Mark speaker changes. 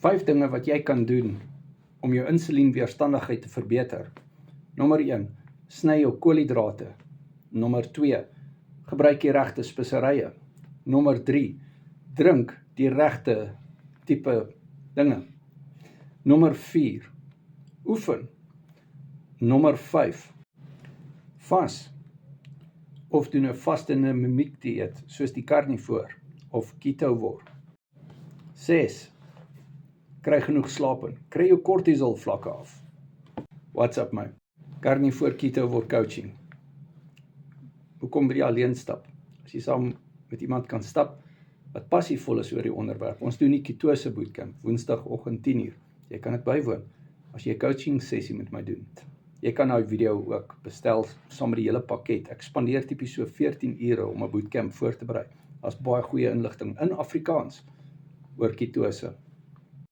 Speaker 1: 5 dinge wat jy kan doen om jou insulienweerstandigheid te verbeter. Nommer 1, sny jou koolhidrate. Nommer 2, gebruik die regte speserye. Nommer 3, drink die regte tipe dinge. Nommer 4, oefen. Nommer 5, vas of doen 'n vastende mimiek dieet soos die karnivoor of ketovore. 6, kry genoeg slaap in. Kry jou kortisol vlakke af. WhatsApp my. Karnivoor ketovore coaching. Hoekom wil jy alleen stap? As jy saam met iemand kan stap wat passievol is oor die onderwerp. Ons doen die ketose bootcamp, woensdagoggend 10:00. Jy kan dit bywoon as jy 'n coaching sessie met my doen. Jy kan nou video ook bestel saam met die hele pakket. Ek spandeer tipies so 14 ure om 'n bootcamp voor te berei. Daar's baie goeie inligting in Afrikaans oor ketose.